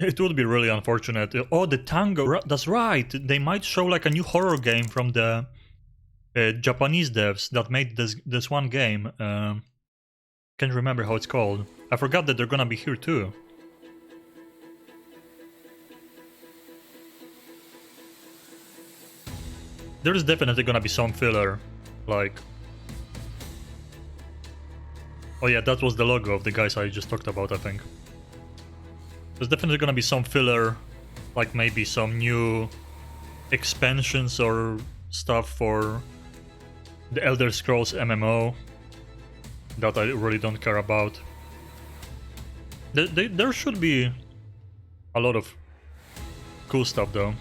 It would be really unfortunate. Oh, the tango. That's right. They might show like a new horror game from the Japanese devs that made this one game. Can't remember how it's called. I forgot that they're gonna be here too. There's definitely gonna be some filler, like... Oh yeah, that was the logo of the guys I just talked about, I think. There's definitely gonna be some filler, like maybe some new expansions or stuff for the Elder Scrolls MMO that I really don't care about. There should be a lot of cool stuff though.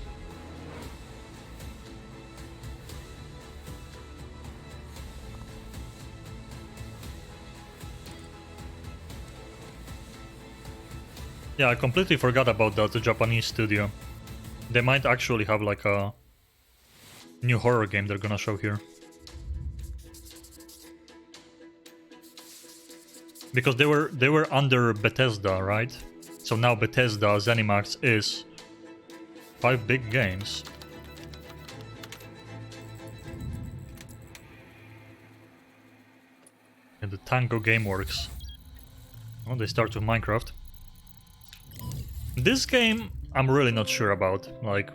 Yeah, I completely forgot about that, the Japanese studio. They might actually have like a new horror game they're gonna show here. Because they were under Bethesda, right? So now Bethesda ZeniMax is 5 big games. And the Tango Gameworks. Oh, they start with Minecraft. This game, I'm really not sure about. Like,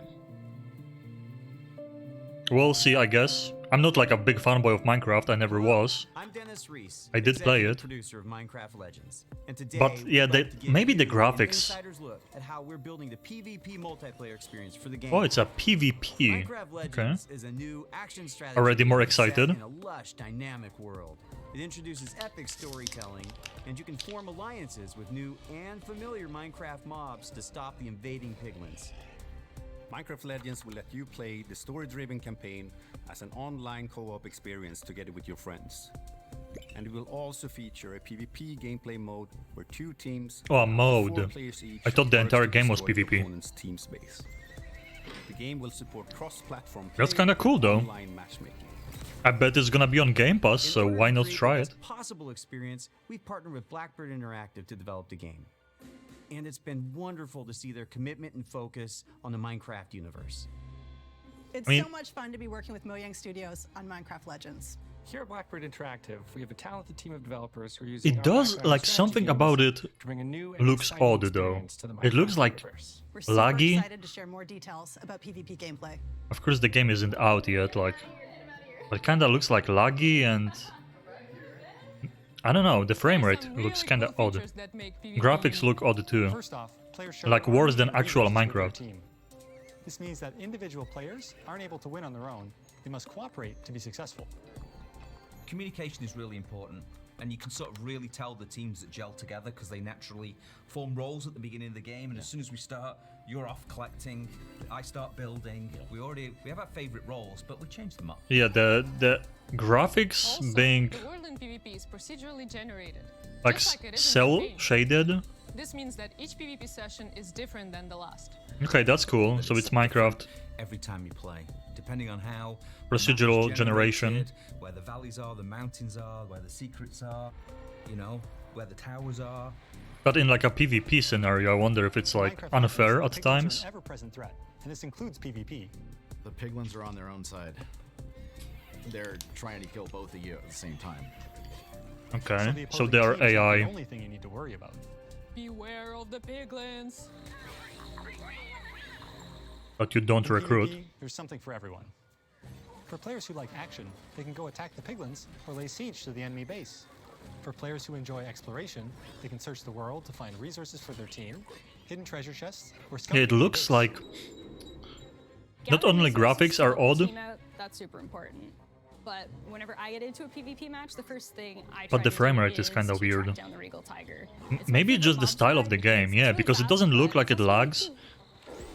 we'll see, I guess. I'm not like a big fanboy of Minecraft, I never was. I did play it. But yeah, maybe the graphics. Oh, it's a PvP. Okay. Already more excited. It introduces epic storytelling, and you can form alliances with new and familiar Minecraft mobs to stop the invading piglins. Minecraft Legends will let you play the story-driven campaign as an online co-op experience together with your friends. And it will also feature a PvP gameplay mode where 2 teams... Oh, a mode. I thought the entire game was PvP. Team space. The game will support cross-platform. That's kinda cool though. I bet it's gonna be on Game Pass, so why not try it? Possible experience, we've partnered with Blackbird Interactive to develop the game. And it's been wonderful to see their commitment and focus on the Minecraft universe. It's so much fun to be working with Mojang Studios on Minecraft Legends. Here at Blackbird Interactive, we have a talented team of developers who are using It does, like, something about it looks odd though. It looks like We're super laggy. excited to share more details about PvP gameplay. Of course the game isn't out yet, like... It kinda looks like laggy and... I don't know, the frame rate looks kinda odd. Graphics look odd too. Like worse than actual Minecraft. This means that individual players aren't able to win on their own. They must cooperate to be successful. Communication is really important, and you can sort of really tell the teams that gel together because they naturally form roles at the beginning of the game, and as soon as we start, you're off collecting, I start building. We have our favorite roles, but we change them up. Yeah, the graphics Also, being the world in PvP is procedurally generated. like Just like it is in cell the game. shaded. This means that each PvP session is different than the last. Okay, that's cool. So it's Minecraft. Every time you play, depending on how Procedural the map is generation. generated, where the valleys are, the mountains are, where the secrets are, you know, where the towers are. But in like a PvP scenario, I wonder if it's like Minecraft unfair at piglins are times. an ever-present threat, and this includes PvP. The piglins are on their own side. They're trying to kill both of you at the same time. Okay, the so opposing they are teams are AI. the only thing you need to worry about. Beware of the piglins. But you don't In recruit. PvP, there's something for everyone. For players who like action, they can go attack the piglins or lay siege to the enemy base. For players who enjoy exploration, they can search the world to find resources for their team, hidden treasure chests, or scout It the looks base. like not only graphics are odd, That's super important. But whenever I get into a PvP match, the first thing I but try the to frame do rate is kind of to track weird. down the Regal Tiger. It's my Maybe favorite just the mob style of type the game, yeah, really because it fast, doesn't look but like it it's also lags, cool.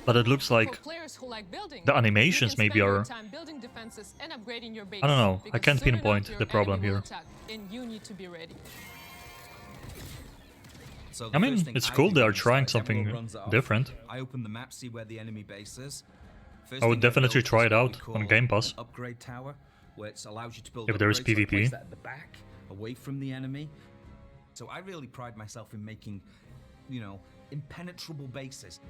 but it looks like For players who like building, the you animations can maybe spend your are... time building defenses and upgrading your base, I don't know, I because can't soon enough pinpoint your the problem enemy will here. attack, and you need to be ready. So I mean, the first thing it's I cool do they are when trying everyone something runs off, different. I open the map, see where the enemy base is. First I would thing definitely build try is it what out we call on Game Pass. an upgrade tower, where it allows you to build If there is upgrades, so I place PvP. that at the back, away from the enemy. So I really pride myself in making, you know, impenetrable bases.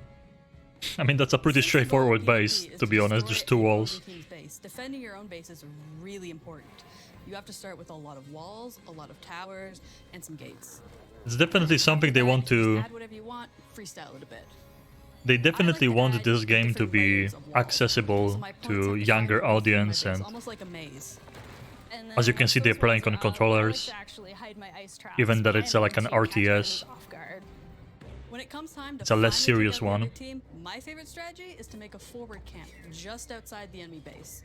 I mean, that's a pretty straightforward PvP base, is to be honest, destroy just two any walls. opposing team's base. Defending your own base is really important. You have to start with a lot of walls, a lot of towers, and some gates. It's definitely something they want to... Add whatever you want, freestyle it a bit. They definitely I like to want add this game to different be layers of walls. accessible So my points to have to younger shine all through my audience, base, and almost like a maze. And as you then can once see, they're those playing walls on are up, controllers, I like to actually hide my ice traps even that for it's any like an team catching RTS. us off guard. When it comes time to It's a less finally serious take out the one. other team, my favorite strategy is to make a forward camp just outside the enemy base.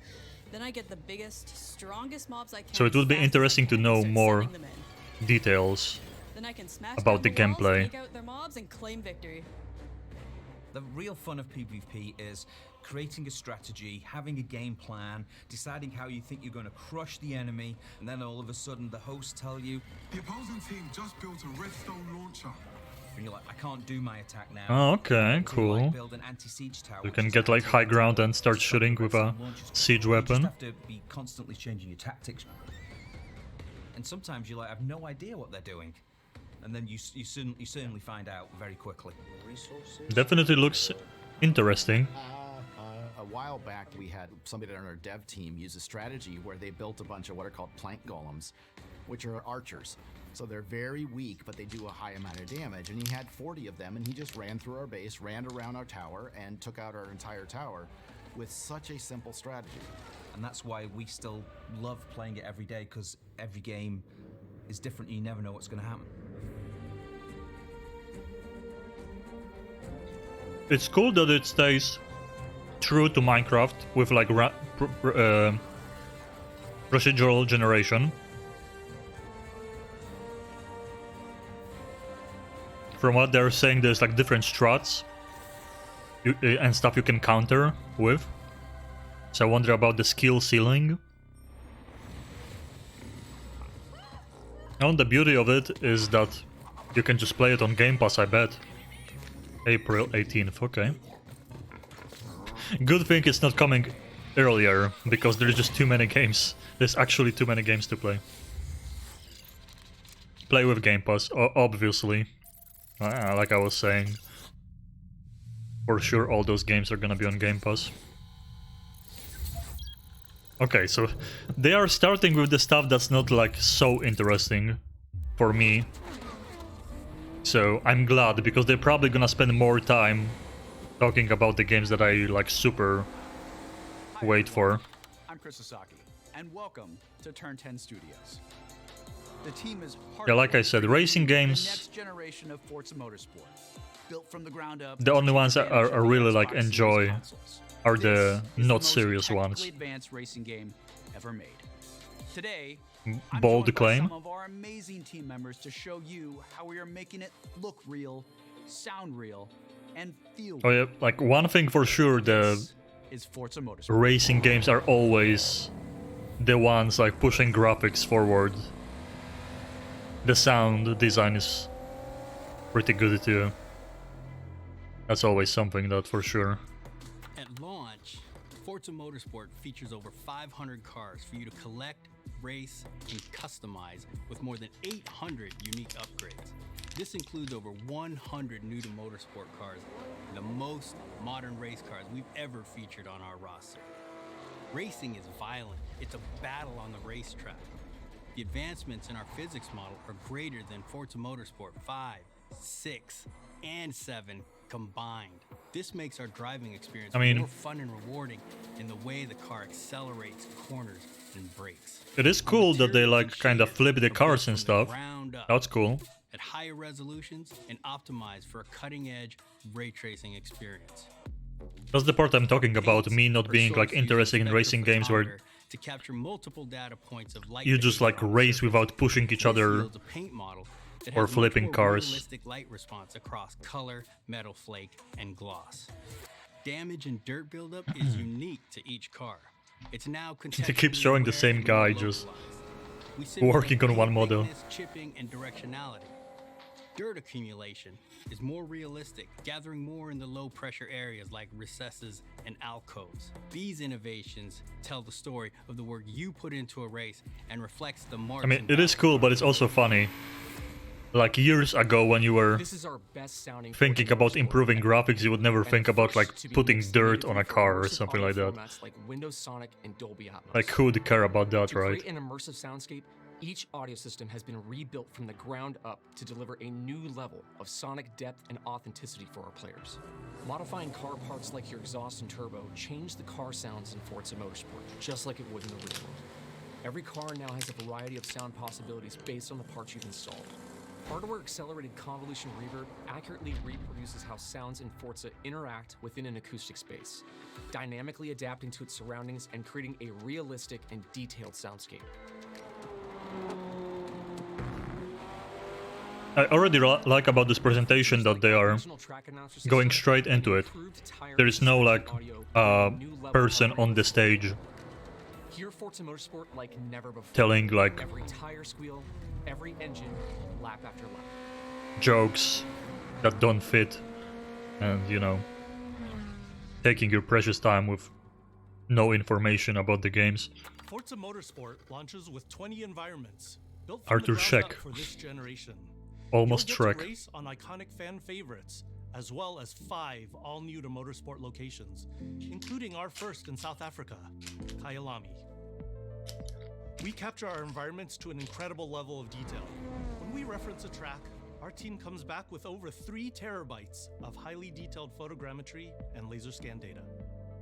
Then I get the biggest, strongest mobs I can. So it would be as fast as I interesting to can, know start more sending them in. details Then I can smash about down the walls, gameplay. take out their mobs, and claim victory. The real fun of PvP is creating a strategy, having a game plan, deciding how you think you're going to crush the enemy, and then all of a sudden the hosts tell you, The opposing team just built a redstone launcher. and you're like, I can't do my attack now. Oh, okay, To, cool. like, build an anti-siege tower, You which can is get like high activate ground tower, and start stop shooting the with a redstone launchers. siege You weapon. just have to be constantly changing your tactics. And sometimes you like have no idea what they're doing. And then you certainly find out very quickly. Definitely looks interesting. A while back, we had somebody on our dev team use a strategy where they built a bunch of what are called plank golems, which are archers. So they're very weak, but they do a high amount of damage. And he had 40 of them, and he just ran through our base, ran around our tower, and took out our entire tower with such a simple strategy. And that's why we still love playing it every day, because every game is different. You never know what's going to happen. It's cool that it stays true to Minecraft with like procedural generation. From what they're saying, there's like different strats and stuff you can counter with. So I wonder about the skill ceiling. And the beauty of it is that you can just play it on Game Pass, I bet. April 18th, okay. Good thing it's not coming earlier, because there's just too many games. There's actually too many games to play. Play with Game Pass, obviously. Like I was saying. For sure all those games are gonna be on Game Pass. Okay, so they are starting with the stuff that's not like so interesting for me. So I'm glad, because they're probably gonna spend more time talking about the games that I like super wait for. I'm Chris Sasaki, and welcome to Turn 10 Studios. The team is Yeah, like I said, racing the games, next generation of Forza Motorsport, built from the ground up. the only ones that I really like Xbox Series enjoy consoles. are This the is not most serious technically ones. advanced racing game ever made. Today, I'm Bold joined by claim. some of our amazing team members to show you how we are making it look real, sound real, and feel Oh yeah, like one thing for sure, the is Forza Motorsport. racing games are always the ones like pushing graphics forward. The sound design is pretty good too. That's always something, that for sure. At launch, Forza Motorsport features over 500 cars for you to collect, race, and customize with more than 800 unique upgrades. This includes over 100 new to motorsport cars, the most modern race cars we've ever featured on our roster. Racing is violent. It's a battle on the racetrack. The advancements in our physics model are greater than Forza Motorsport 5, 6, and 7 combined. This makes our driving experience more fun and rewarding in the way the car accelerates, corners, and brakes. It is cool that they like kind of flip the cars and stuff. That's cool. At higher resolutions and optimized for a cutting-edge ray tracing experience. That's the part I'm talking about, me not being like interested in racing games where to capture multiple data points of light you just like race without pushing each other a paint model that or has flipping much more cars. realistic light response across color, metal flake, and gloss. Damage and dirt buildup is unique to each car. It's now They keep showing the same guy just working on one model. Chipping and directionality. Dirt accumulation is more realistic, gathering more in the low pressure areas like recesses and alcoves. These innovations tell the story of the work you put into a race and reflects the marks. I mean, it is cool, but it's also funny. like years ago when you were This is our best sounding thinking Forza about Motorsport improving ever, graphics, you would never and think the about like first to be putting mixed dirt natively on a for car or immersive something audio like that. formats like Windows Sonic and Dolby Atmos. Like who would care about that, To right? create an immersive soundscape, each audio system has been rebuilt from the ground up to deliver a new level of sonic depth and authenticity for our players. Modifying car parts like your exhaust and turbo change the car sounds in Forza Motorsport, just like it would in the real world. Every car now has a variety of sound possibilities based on the parts you've installed. Hardware-accelerated convolution reverb accurately reproduces how sounds in Forza interact within an acoustic space, dynamically adapting to its surroundings and creating a realistic and detailed soundscape. I already like about this presentation that they are going straight into it. There is no like person on the stage Hear Forza Motorsport like never before. telling like Every tire squeal, every engine, lap after lap. jokes that don't fit, and you know, taking your precious time with no information about the games. Forza Motorsport launches with 20 environments built from Arthur the ground up Scheck. for this generation. Almost You'll get Shrek. to race on iconic fan favorites, as well as 5 all-new to motorsport locations, including our first in South Africa, Kyalami. We capture our environments to an incredible level of detail. When we reference a track, our team comes back with over 3 terabytes of highly detailed photogrammetry and laser scan data.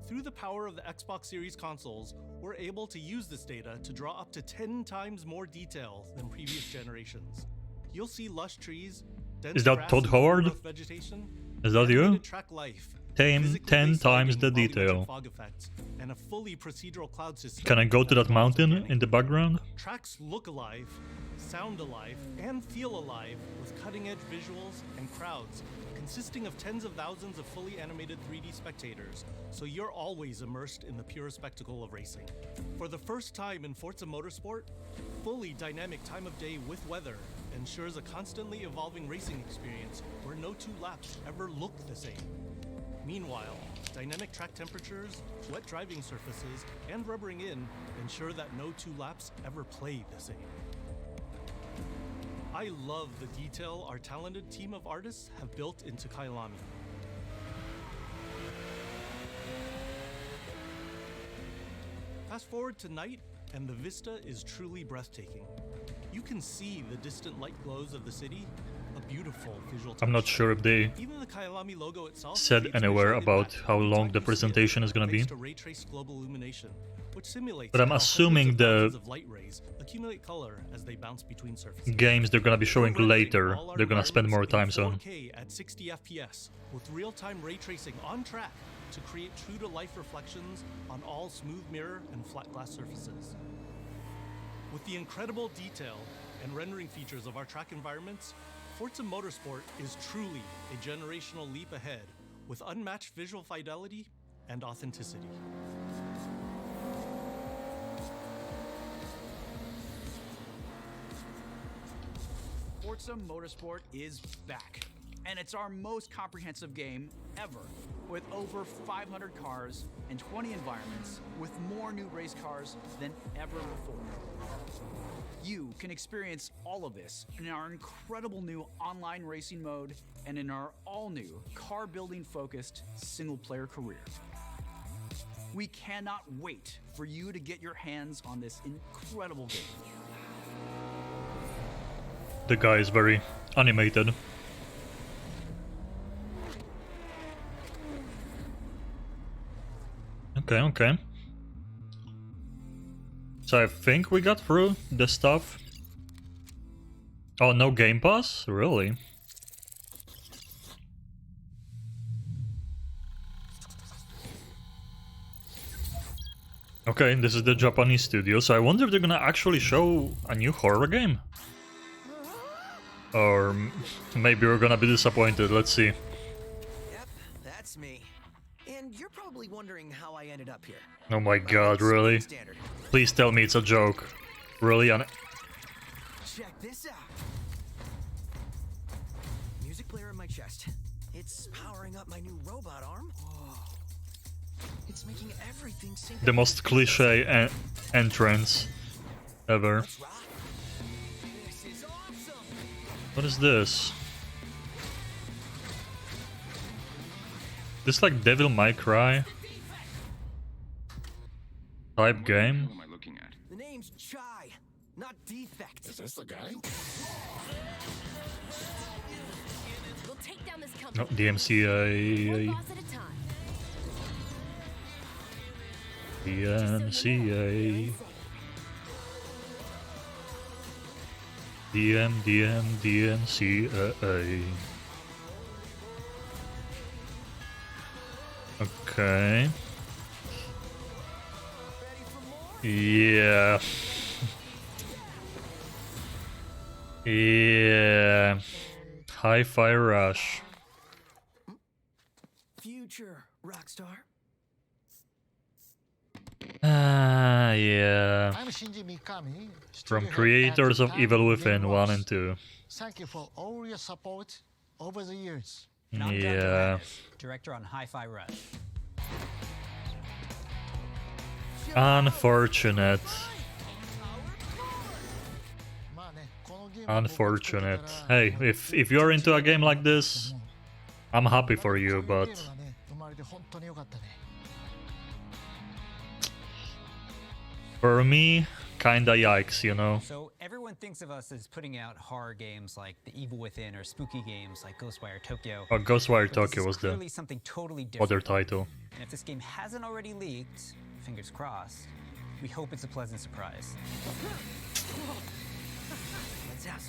Through the power of the Xbox Series consoles, we're able to use this data to draw up to 10 times more detail than previous generations. You'll see lush trees, dense Is that grass Todd and Howard? growth vegetation, Is that you? animated track life, 10 times the detail. fog effects, and a fully procedural cloud system. Can I go to that mountain in the background? Tracks look alive, sound alive, and feel alive with cutting-edge visuals and crowds consisting of tens of thousands of fully animated 3D spectators, so you're always immersed in the pure spectacle of racing. For the first time in Forza Motorsport, fully dynamic time of day with weather ensures a constantly evolving racing experience where no 2 laps ever look the same. Meanwhile, dynamic track temperatures, wet driving surfaces, and rubbering in ensure that no 2 laps ever play the same. I love the detail our talented team of artists have built into Kyalami. Fast forward to night, and the vista is truly breathtaking. You can see the distant light glows of the city, a beautiful visual touch. I'm not sure if they Even the Kyalami logo itself said creates anywhere visual about impact how every long time the you see it, presentation is gonna be. thanks to ray-traced global illumination, which simulates But I'm how assuming hundreds of thousands the of light rays accumulate color as they bounce between surfaces. games they're gonna be showing We're rendering later, all our they're gonna spend more time environments on. in 4K at 60 FPS with real-time ray tracing on track to create true-to-life reflections on all smooth mirror and flat glass surfaces. With the incredible detail and rendering features of our track environments, Forza Motorsport is truly a generational leap ahead with unmatched visual fidelity and authenticity. Forza Motorsport is back, and it's our most comprehensive game ever, with over 500 cars and 20 environments, with more new race cars than ever before. You can experience all of this in our incredible new online racing mode and in our all-new car-building focused single-player career. We cannot wait for you to get your hands on this incredible game. The guy is very animated. Okay, okay. So I think we got through the stuff. Oh, no Game Pass? Really? Okay, this is the Japanese studio, so I wonder if they're gonna actually show a new horror game? Or maybe we're gonna be disappointed, let's see. Yep, that's me. And you're probably wondering how I ended up here. Oh my god, really? Please tell me it's a joke. Really? Check this out. Music player in my chest. It's powering up my new robot arm. Whoa. It's making everything sync. The most cliche entrance ever. This is awesome. What is this? This like Devil May Cry type game? The name's Chai, not Defect. Is this the guy? We'll take down this No, company. DMCA. One boss at a time. DMCA. DMCA. Okay. Yeah. Yeah. Hi-Fi Rush. Future Rockstar. Yeah. I'm Shinji Mikami, From studio head creators at of Japan Evil Game Within 1 Works. and 2. Thank you for all your support over the years. And I'm Doug Yeah. Johannes, director on Hi-Fi Rush. Unfortunate. Unfortunate. Hey, if you're into a game like this, I'm happy for you, but for me, kinda yikes, you know. So everyone thinks of us as putting out horror games like The Evil Within or spooky games like Ghostwire Tokyo. Oh, Ghostwire But this Tokyo is was the clearly something totally different. other title. And if this game hasn't already leaked, fingers crossed, we hope it's a pleasant surprise.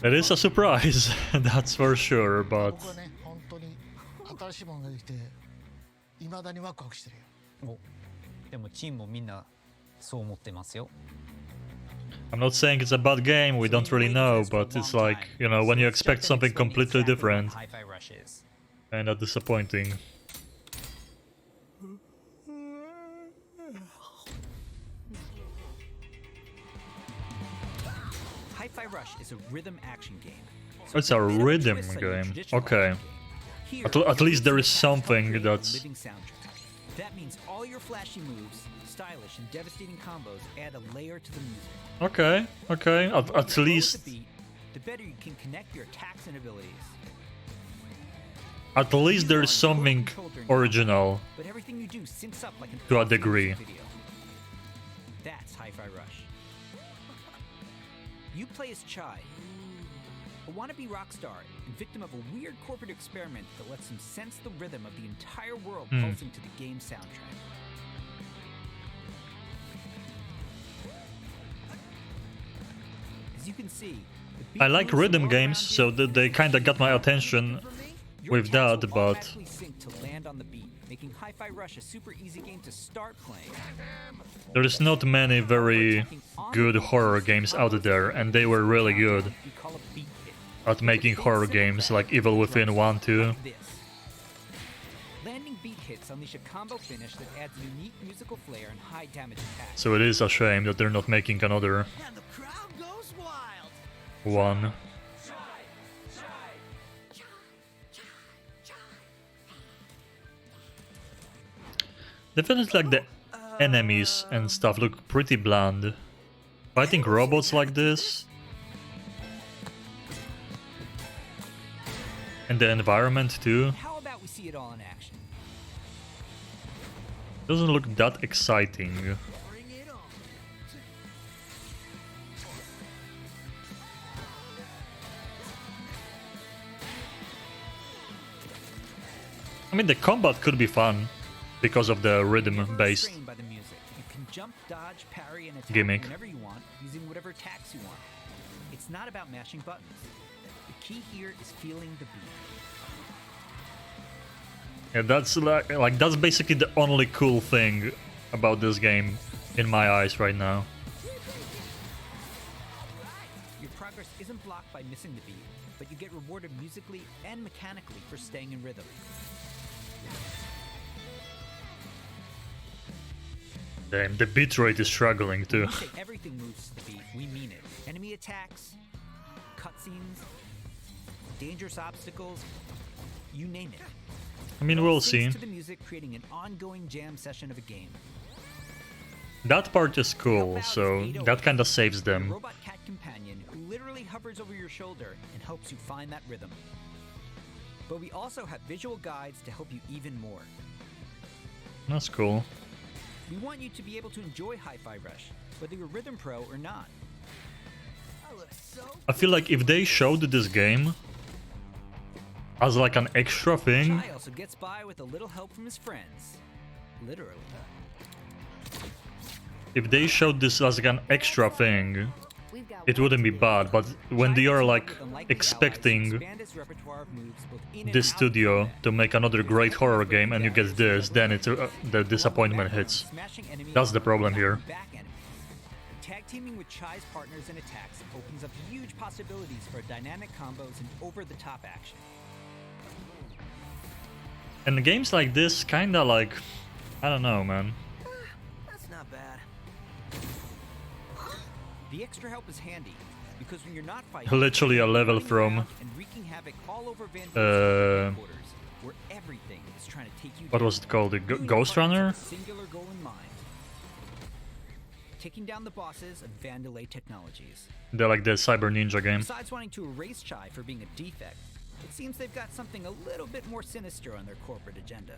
It is a surprise, that's for sure, but 僕はね、本当に新しいものができて、未だにワクワクしてるよ。でもチームもみんなそう思ってますよ。 I'm not saying it's a bad game, we don't really know, but it's like, you know, when you expect something completely different, Hi-Fi Rush is. kinda disappointing. Hi-Fi Rush is a rhythm action game. It's a rhythm game, okay. At least there is something that's... Living soundtrack. That means all your flashy moves, stylish and devastating combos add a layer to the music. Okay, okay, at least... The better you can connect your attacks and abilities. At least there is something original, But everything you do syncs up like an to a awesome degree. music video. That's Hi-Fi Rush. You play as Chai, a wannabe rock star and victim of a weird corporate experiment that lets him sense the rhythm of the entire world pulsing to the game soundtrack. As you can see, the beat I like moves rhythm all games, around so you. that they kinda got my attention with that, but... Automatically sync to land on the beat, making Hi-Fi Rush a super easy game to start playing. There is not many very good horror games out there, and they were really good We call a beat hit. at making horror games like Evil Within 1, 2. This. Landing beat hits unleash a combo finish that adds a unique musical flair and high damage attacks. So it is a shame that they're not making another And the crowd goes wild. one. Definitely like the enemies and stuff look pretty bland. Fighting robots like this and the environment too How about we see it all in action? doesn't look that exciting. Bring it on. Uh, I mean, the combat could be fun because of the rhythm-based Restrained by the music. You can jump, dodge, parry, and attack gimmick. whenever you want, using whatever attacks you want. It's not about mashing buttons. The key here is feeling the beat. Yeah, that's like that's basically the only cool thing about this game in my eyes right now. Your progress isn't blocked by missing the beat, but you get rewarded musically and mechanically for staying in rhythm. Damn, the bitrate is struggling too. When we say everything moves to the beat, we mean it. Enemy attacks, cutscenes, dangerous obstacles, you name it. I mean, It all we'll syncs see. to the music, creating an ongoing jam session of a game. That part is cool, so that kind of saves them. Robot cat companion who literally hovers over your shoulder and helps you find that rhythm. But we also have visual guides to help you even more. That's cool. We want you to be able to enjoy Hi-Fi Rush, whether you're Rhythm Pro or not. I feel like if they showed this game as like an extra thing, Chai also gets by with a little help from his friends. Literally. if they showed this as like an extra thing, it wouldn't be bad, but when they are like expecting this studio to make another great horror game and you get this, then it's the disappointment hits. That's the problem here. Tag teaming with Chai's partners and attacks opens up huge possibilities for dynamic combos and over-the-top action. And games like this kinda like, I don't know, man. That's not bad. The extra help is handy because when you're not fighting, Literally a level from and wreaking havoc all over Van where everything is trying to take you what was it called? The Ghost Runner? singular goal in mind. Taking down the bosses of Vandalay Technologies. They're like the Cyber Ninja game. Besides wanting to erase Chai for being a defect, it seems they've got something a little bit more sinister on their corporate agenda.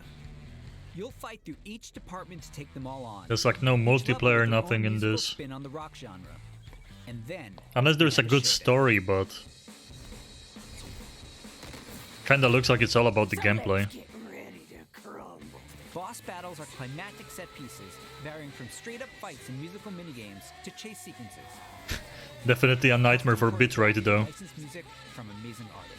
You'll fight through each department to take them all on. There's like no multiplayer, nothing in this. Spin on the rock genre. And then Unless there's a good story, but kinda looks like it's all about the gameplay. boss battles are climactic set pieces, varying from straight-up fights and musical minigames to chase sequences. Definitely a nightmare for bitrate though. Licensed music from amazing artists.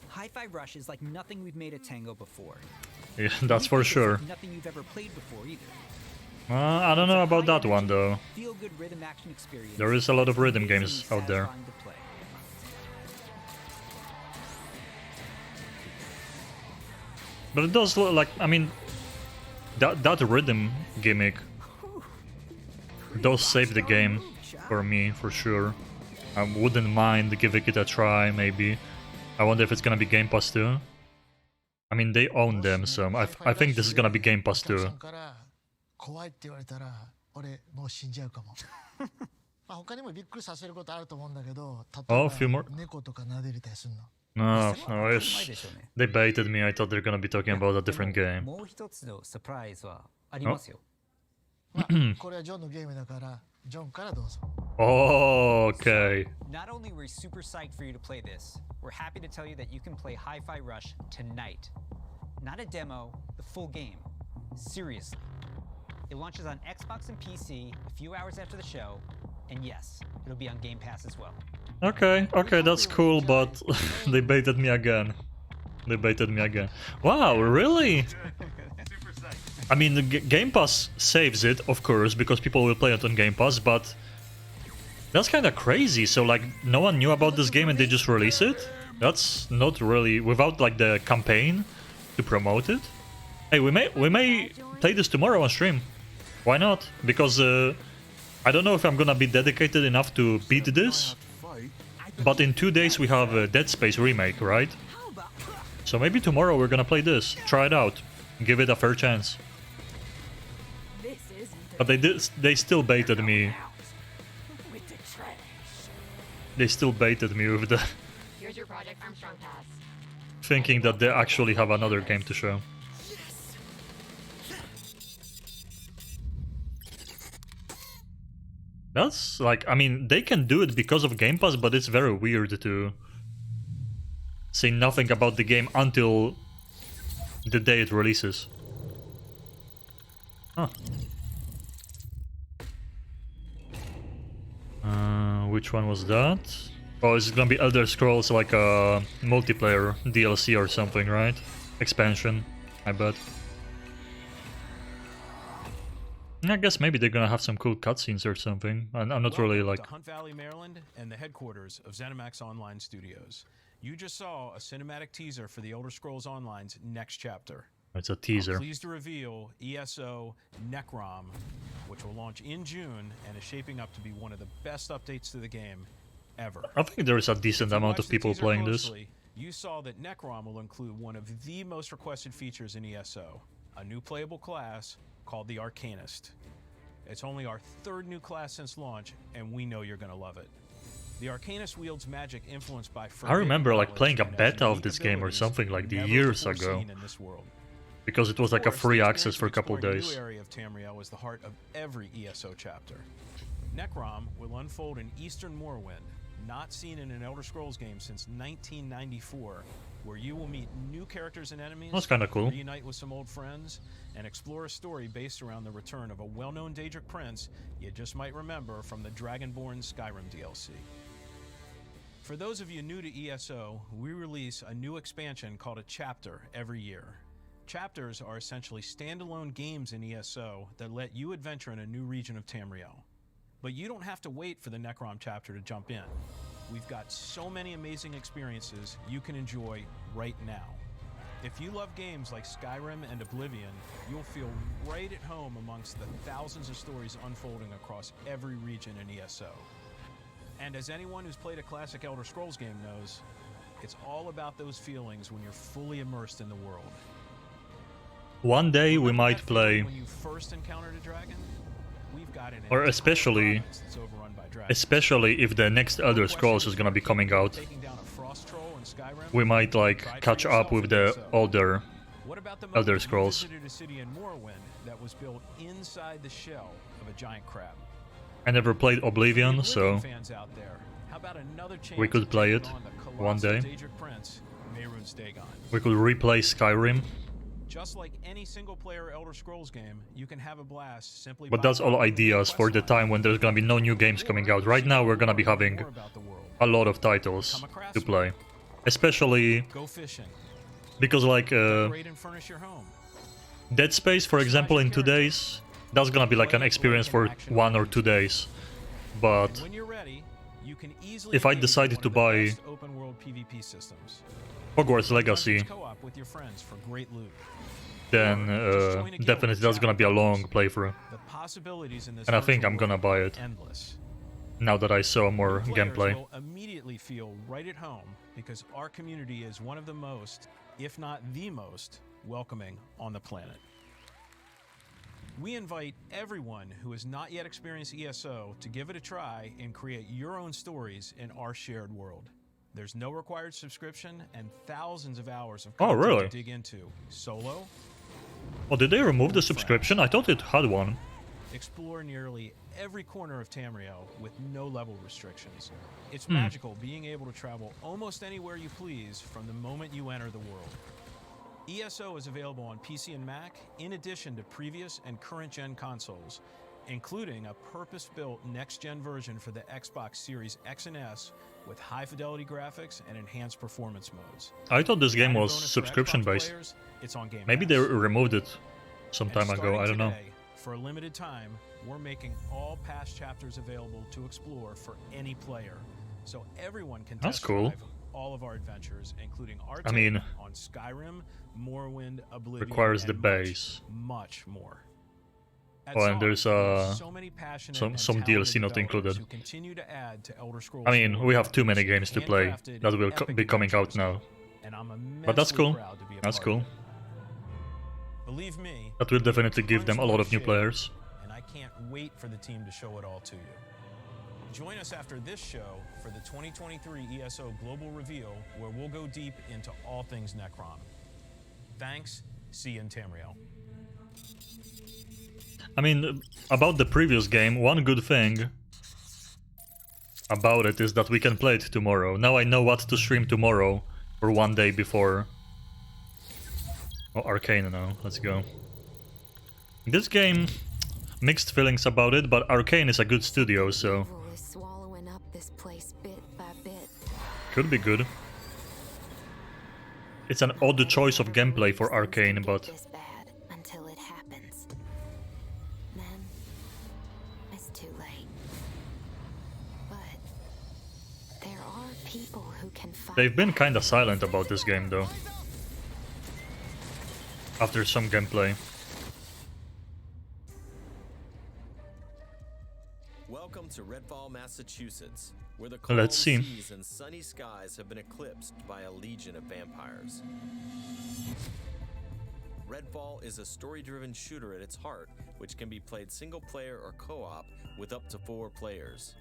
Hi-Fi Rush is like nothing we've made at Tango before. Yeah, that's for sure. Nothing you've ever played before either. I don't know about that one though. Feel-good rhythm action experience. There is a lot of rhythm games out there. But it does look like, I mean, that rhythm gimmick does save the game for me, for sure. I wouldn't mind giving it a try, maybe. I wonder if it's gonna be Game Pass too. I mean, they own them, so I think this is gonna be Game Pass too. 怖いって言われたら俺もう死んじゃうかも。まあ他にもびっくりさせることあると思うんだけど、例え Oh, a few more. ば猫とか撫でれたりするの。 No, no, they baited me. I thought they're gonna be talking about a different game. もう一つのサプライズはありますよ。まあこれはジョンのゲームだからジョンからどうぞ。Oh, okay. Not only were we super psyched for you to play this, we're happy to tell you that you can play Hi-Fi Rush tonight. Not a demo, the full game. Seriously. It launches on Xbox and PC a few hours after the show, and yes, it'll be on Game Pass as well. Okay, that's cool, but they baited me again. They baited me again. Wow, really? I mean, the Game Pass saves it, of course, because people will play it on Game Pass, but that's kind of crazy. So, like, no one knew about this game and they just release it? That's not really... without, like, the campaign to promote it? Hey, we may play this tomorrow on stream. Why not? Because I don't know if I'm gonna be dedicated enough to beat this, but in 2 days we have a Dead Space remake, right? So maybe tomorrow we're gonna play this, try it out, give it a fair chance. But they still baited me. They still baited me with the Here's your Project Armstrong pass. thinking that they actually have another game to show. That's like, I mean, they can do it because of Game Pass, but it's very weird to say nothing about the game until the day it releases. Huh. Which one was that? Oh, it's gonna be Elder Scrolls, like a multiplayer DLC or something, right? Expansion, I bet. I guess maybe they're gonna have some cool cutscenes or something. I'm not really like... to Hunt Valley, Maryland, and the headquarters of ZeniMax Online Studios. You just saw a cinematic teaser for the Elder Scrolls Online's next chapter. It's a teaser. I'm pleased to reveal ESO Necrom, which will launch in June and is shaping up to be one of the best updates to the game ever. I think there is a decent amount of people playing this. you saw that Necrom will include one of the most requested features in ESO, a new playable class called the Arcanist. It's only our third new class since launch, and we know you're going to love it. The Arcanist wields magic influenced by I remember like knowledge playing a and has beta of unique this game or abilities something like never years before ago. seen in this world. Because it was like a Of course, free the access experience for a of couple exploring days. A new area of Tamriel is the heart of every ESO chapter. Necrom will unfold in Eastern Morrowind, not seen in an Elder Scrolls game since 1994, where you will meet new characters and enemies, That's kinda cool. reunite with some old friends, and explore a story based around the return of a well-known Daedric prince you just might remember from the Dragonborn Skyrim DLC. For those of you new to ESO, we release a new expansion called a chapter every year. Chapters are essentially standalone games in ESO that let you adventure in a new region of Tamriel. But you don't have to wait for the Necrom chapter to jump in. We've got so many amazing experiences you can enjoy right now. If you love games like Skyrim and Oblivion, you'll feel right at home amongst the thousands of stories unfolding across every region in ESO. And as anyone who's played a classic Elder Scrolls game knows, it's all about those feelings when you're fully immersed in the world. One day we might play, When you first encountered a dragon, we've got an or entire especially, province that's overrun by dragons. especially if the next Elder Scrolls is gonna be coming out, Taking down a frost troll in Skyrim, we might like try it for catch yourself up with in the ESO. older What about the Elder moment you Scrolls. visited a city in Morrowind that was built inside the shell of a giant crab? I never played Oblivion, Oblivion so fans out there, how about another chance we could of play taking it on the one colossal day. Daedric prince, Mehrunes Dagon. We could replay Skyrim, Just like any single-player Elder Scrolls game, you can have a blast simply but by that's all ideas for the time when there's gonna be no new games coming out. Right now we're gonna be having a lot of titles to play. Especially go fishing, because like decorate and furnish your home. Dead Space, for example, in 2 days, that's gonna be like an experience for 1 or 2 days. But When you're ready, you can easily if I engage in decided one to of the buy best open-world PvP systems. Hogwarts Legacy, Dungeons co-op with your friends for great loot. then definitely that's gonna be a long playthrough. The possibilities in this And I think virtual I'm gonna world buy are it, endless. now that I saw more Players gameplay. will immediately feel right at home because our community is one of the most, if not the most, welcoming on the planet. We invite everyone who has not yet experienced ESO to give it a try and create your own stories in our shared world. There's no required subscription and thousands of hours of Oh, content really? to dig into. Solo, Oh, did they remove the subscription? I thought it had one. explore nearly every corner of Tamriel with no level restrictions. It's Hmm. magical being able to travel almost anywhere you please from the moment you enter the world. ESO is available on PC and Mac in addition to previous and current gen consoles, including a purpose-built next-gen version for the Xbox Series X and S with high-fidelity graphics and enhanced performance modes. I thought this game Added was bonus for subscription Xbox based. players, it's on Game Maybe Pass. they removed it some And time ago, starting I don't know. today, for a limited time, we're making all past chapters available to explore for any player, so everyone can That's test cool. drive all of our adventures, including our I take mean, on Skyrim, Morrowind, Oblivion, requires the and base. much more. At Oh, and Zomb, there's we have so many passionate and some talented DLC not developers included. who continue to add to Elder Scrolls I mean, we have too many Morrowind, games to play handcrafted that will epic be coming out adventures, now. and I'm But that's immensely cool. proud to be a That's part of cool. it. Believe me, That will definitely give them a lot of new share, players. and I can't wait for the team to show it all to you. Join us after this show for the 2023 ESO Global Reveal, where we'll go deep into all things Necrom. Thanks. See you in Tamriel. I mean, about the previous game, one good thing about it is that we can play it tomorrow. Now I know what to stream tomorrow, or one day before. Oh, Arcane now, let's go. This game, mixed feelings about it, but Arcane is a good studio, so Is swallowing up this place bit by bit. could be good. It's an odd choice of gameplay for Arcane, but This bad until it happens. Then it's too late. But there are people who can fight. they've been kinda silent about this game though. After some gameplay. Welcome to Redfall, Massachusetts, where the Let's see. seas and sunny skies have been eclipsed by a legion of vampires. Redfall is a story-driven shooter at its heart, which can be played single-player or co-op with up to 4 players.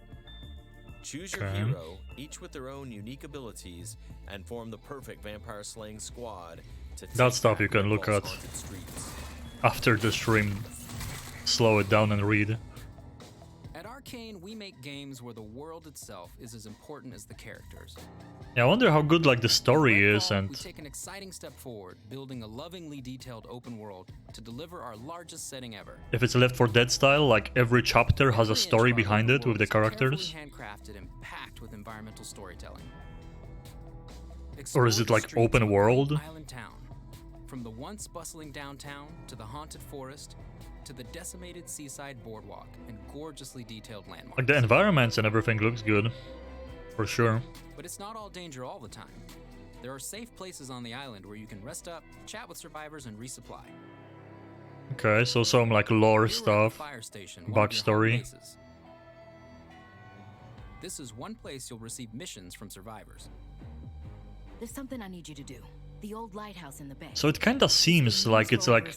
Choose your hero, each with their own unique abilities, and form the perfect vampire-slaying squad to take That stuff you back can look Redfall's at haunted streets. after the stream. Slow it down and read. At Arcane, we make games where the world itself is as important as the characters. Yeah, I wonder how good like the story is We and take an exciting step forward, building a lovingly detailed open world to deliver our largest setting ever. if it's Left 4 Dead style, like every chapter has a story behind it with the characters. Carefully handcrafted and packed with environmental storytelling. Or is it like open world? Island town, from the once bustling downtown to the haunted forest to the decimated seaside boardwalk and gorgeously detailed landmarks. Like the environments and everything looks good, for sure. But it's not all danger all the time. There are safe places on the island where you can rest up, chat with survivors, and resupply. Okay, so some like lore You're at the stuff, fire station, one of your home backstory. bases. This is one place you'll receive missions from survivors. There's something I need you to do. The old lighthouse in the bay. So it kinda seems like it's like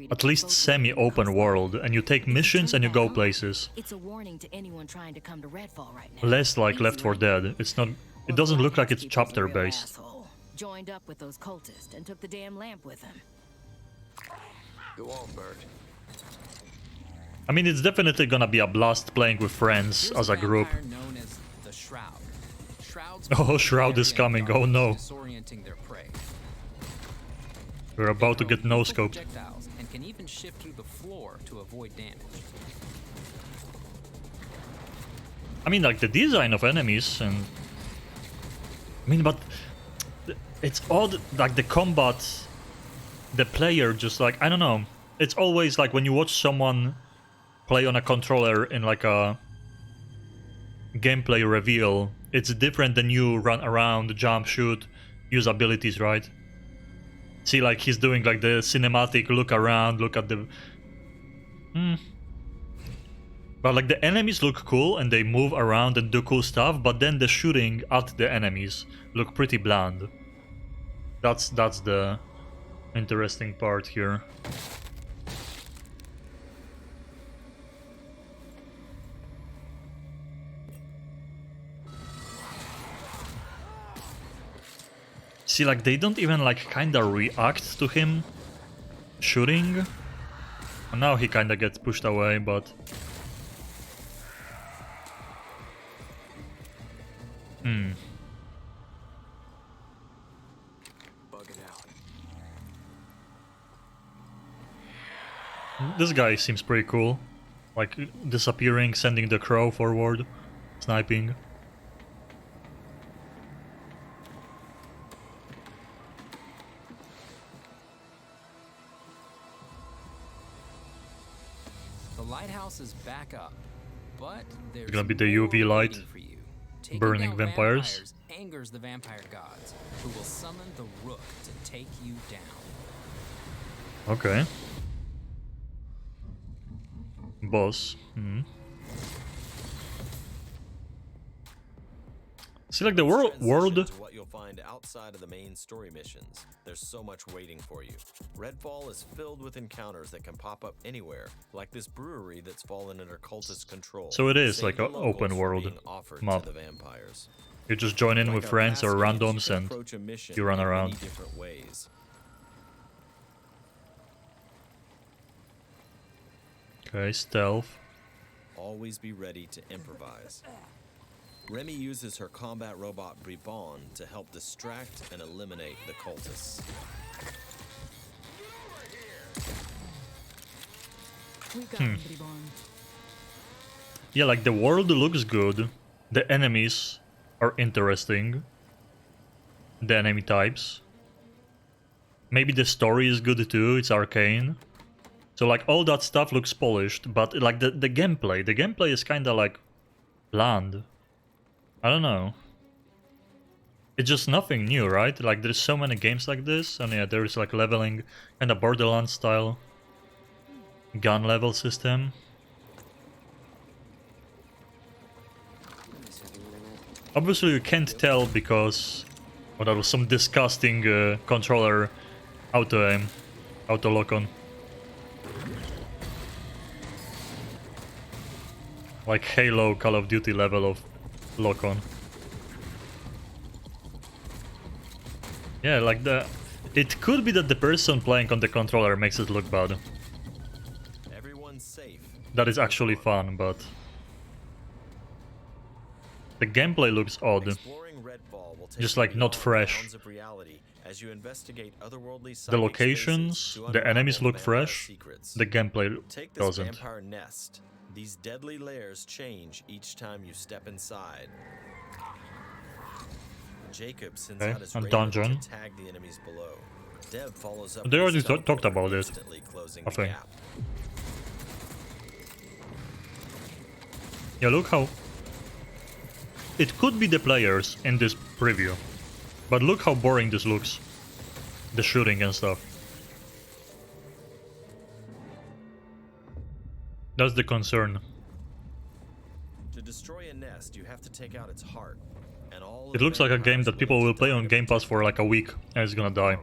at least semi-open world, and you take missions and you go places. It's a warning to anyone trying to come to Redfall right now. Less like Left 4 Dead. It's not. It doesn't look like it's chapter based. Asshole. Joined up with those cultists and took the damn lamp with him. Go on, Bird. I mean, it's definitely gonna be a blast playing with friends as a group. Known as the Shroud. Shrouds Oh, Shroud is coming. Oh no. disorienting their prey. We're about to get no-scoped. Projectiles and can even shift through the floor to avoid damage. I mean, like the design of enemies and... I mean, but... It's odd, like the combat... The player just like, I don't know. It's always like when you watch someone play on a controller in like a gameplay reveal, it's different than you run around, jump, shoot, use abilities, right? See, like he's doing like the cinematic look around, look at the... But like the enemies look cool and they move around and do cool stuff, but then the shooting at the enemies look pretty bland. That's the interesting part here. See, like they don't even like kinda react to him shooting. And now he kinda gets pushed away, but... This guy seems pretty cool. Like, disappearing, sending the crow forward, sniping. The lighthouse is back up, but there's It's gonna be the UV light, Taking burning down vampires. angers the vampire gods, who will summon the Rook to take you down. Okay. Boss. See, like the world. To what you'll find outside of the main story missions. There's so much waiting for you. Redfall is filled with encounters that can pop up anywhere, like this brewery that's fallen under cultist control. So it is Save like the an locals open from world being offered map. to the vampires. You just join in Like with our friends or past games, you randoms can and approach a mission you run in around. many different ways. Okay, stealth. Always be ready to improvise. Remy uses her combat robot Bribon to help distract and eliminate the cultists. Yeah, like the world looks good. The enemies are interesting. The enemy types. Maybe the story is good too, it's arcane. So like all that stuff looks polished, but like the gameplay is kinda like bland. I don't know. It's just nothing new, right? Like there's so many games like this, and yeah, there's like leveling, kinda Borderlands style gun level system. Obviously you can't tell because that was some disgusting controller auto aim, auto lock on. Like Halo Call of Duty level of lock on. Yeah, like it could be that the person playing on the controller makes it look bad. Everyone's safe. That is actually fun, but the gameplay looks odd. Just like not fresh. As you investigate otherworldly The locations, the enemies look fresh, the gameplay Take this doesn't. vampire nest. These deadly layers change each time you step inside. Jacob sends Okay, out his a raven dungeon. to tag the enemies below. Dev follows up They with already stealth talked mode, about it, instantly closing I the think. gap. Yeah, look how... It could be the players in this preview, but look how boring this looks. The shooting and stuff. That's the concern. To destroy a nest, you have to take out its heart. And all It looks like a game that people will play on Game Pass for like a week and it's gonna die.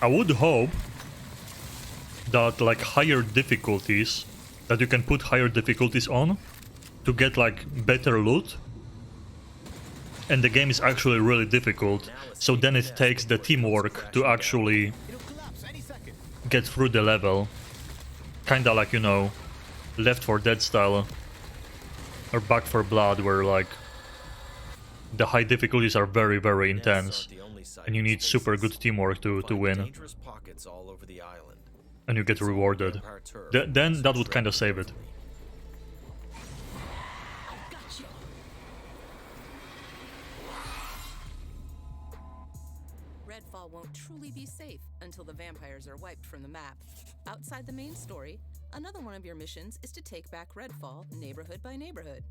I would hope that like higher difficulties, that you can put higher difficulties on to get like better loot. And the game is actually really difficult, so then it takes the teamwork to actually get through the level. Kinda like, you know, Left 4 Dead style or Back 4 Blood, where like the high difficulties are very, very intense and you need super good teamwork to win. And you get rewarded. Then that would kinda save it. Redfall won't truly be safe until the vampires are wiped from the map. Outside the main story, another one of your missions is to take back Redfall neighborhood by neighborhood.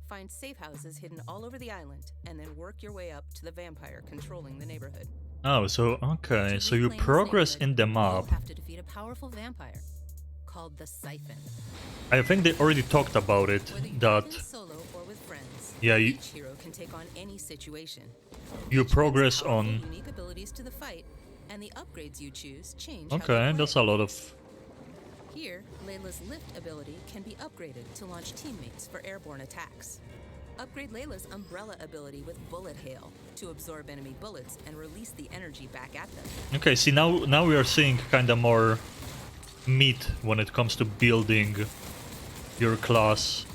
Find safe houses hidden all over the island, and then work your way up to the vampire controlling the neighborhood. Oh, so okay, so you progress in the map. You'll have to defeat a powerful vampire called the Siphon. I think they already talked about it, that Solo or with friends, yeah, each hero can take on any situation. you progress on... Unique abilities to the fight, and the upgrades you choose change how you Okay, play. that's a lot of... Here, Layla's lift ability can be upgraded to launch teammates for airborne attacks. Upgrade Layla's umbrella ability with bullet hail to absorb enemy bullets and release the energy back at them. Okay, see, now we are seeing kinda more meat when it comes to building your class.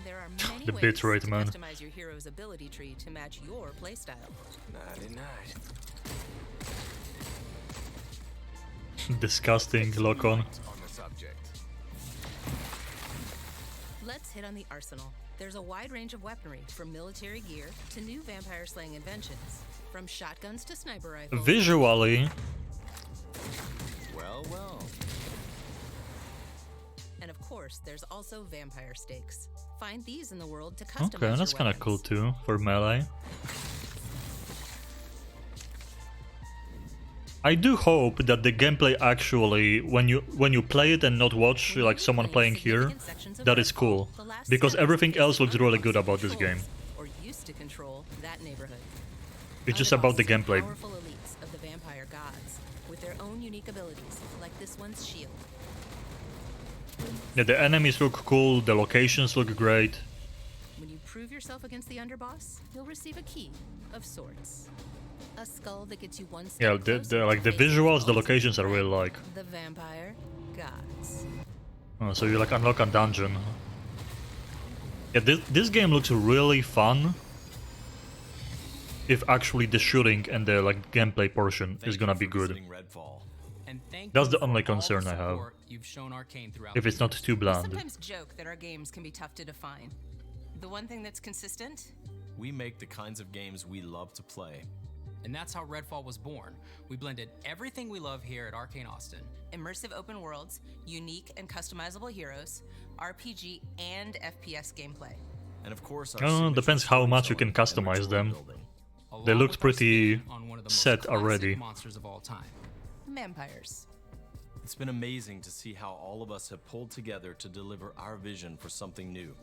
There are many The ways bitrate, to man. customize your hero's ability tree to match your playstyle. Disgusting lock-on. Let's hit on the arsenal. There's a wide range of weaponry, from military gear to new vampire-slaying inventions. From shotguns to sniper rifles. Visually, Well, well. And of course, there's also vampire stakes. Find these in the world to customize okay, that's your kinda cool too, for melee. I do hope that the gameplay actually, when you play it and not watch like someone playing here, that is cool. Because everything else looks really good about this game. or used to control that neighborhood. It's just about the gameplay. Powerful elites of the vampire gods, with their own unique abilities, like this one's shield. Yeah, the enemies look cool, the locations look great. When you prove yourself against the underboss, you'll receive a key of sorts. A skull that gets you one step Yeah, closer like to the facing visuals, the locations are really like. the vampire gods. Oh, so you like unlock a dungeon. Yeah, this game looks really fun. If actually the shooting and the like gameplay portion is gonna be good. And thank That's you the only for all concern I have. support you've shown Arcane throughout If it's not too We bland. sometimes joke that our games can be tough to define. The one thing that's consistent? We make the kinds of games we love to play. And that's how Redfall was born. We blended everything we love here at Arcane Austin. Immersive open worlds, unique and customizable heroes, RPG and FPS gameplay. And of course, depends how much you can customize them. They looked pretty set already. Monsters of all time. Vampires. It's been amazing to see how all of us have pulled together to deliver our vision for something new.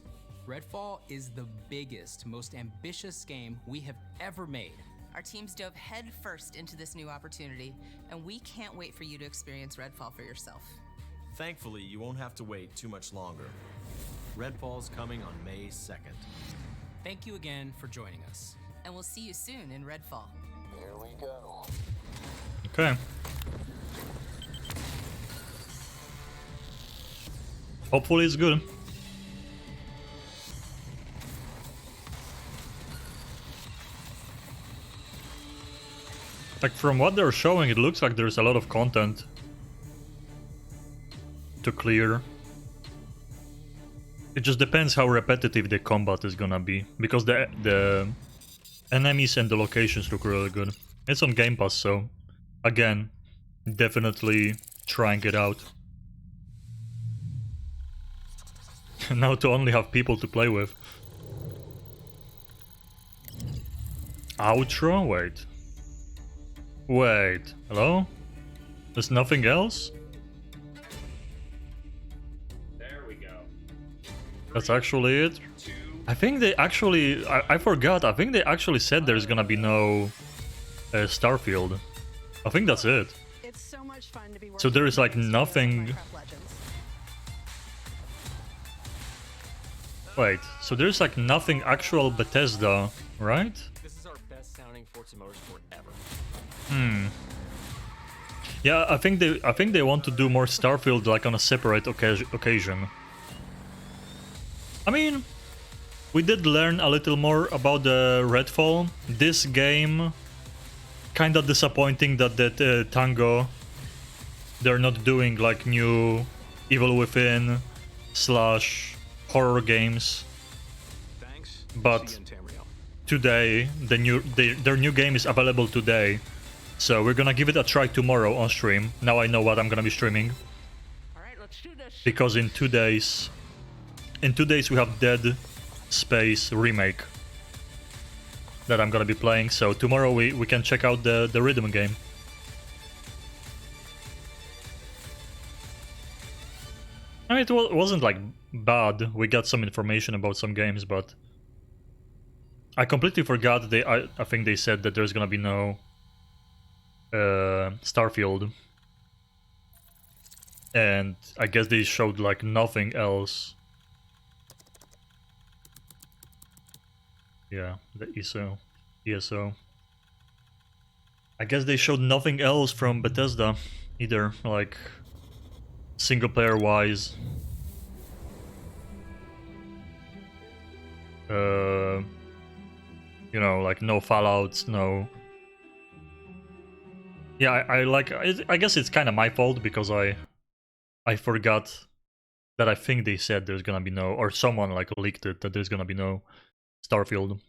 Redfall is the biggest, most ambitious game we have ever made. Our teams dove headfirst into this new opportunity, and we can't wait for you to experience Redfall for yourself. Thankfully, you won't have to wait too much longer. Redfall's coming on May 2nd. Thank you again for joining us. And we'll see you soon in Redfall. Here we go. Okay. Hopefully it's good. Like, from what they're showing, it looks like there's a lot of content to clear. It just depends how repetitive the combat is gonna be, because the enemies and the locations look really good. It's on Game Pass, so again, definitely trying it out. Now to only have people to play with. Outro? Wait, hello? There's nothing else? There we go. That's actually it? I think they actually... I forgot, I think they actually said there's gonna be no Starfield. I think that's it. It's so much fun to be So there is like nothing... Wait, so there's like nothing actual Bethesda, right? This is our best sounding Forza Motorsport ever. Yeah, I think they want to do more Starfield like on a separate occasion. I mean, we did learn a little more about the Redfall. This game, kinda disappointing that Tango, they're not doing like new Evil Within / horror games. Thanks. But today, their new game is available today, so we're gonna give it a try tomorrow on stream. Now I know what I'm gonna be streaming. Alright, let's do this. Because in 2 days we have Dead Space remake that I'm gonna be playing. So tomorrow we can check out the rhythm game. I mean, it wasn't like bad. We got some information about some games, but I completely forgot. I think they said that there's gonna be no Starfield, and I guess they showed like nothing else. Yeah, the ESO. I guess they showed nothing else from Bethesda either, like single player wise. You know, like no Fallouts, no. Yeah, I guess it's kind of my fault because I forgot that I think they said there's gonna be no, or someone like leaked it that there's gonna be no Starfield.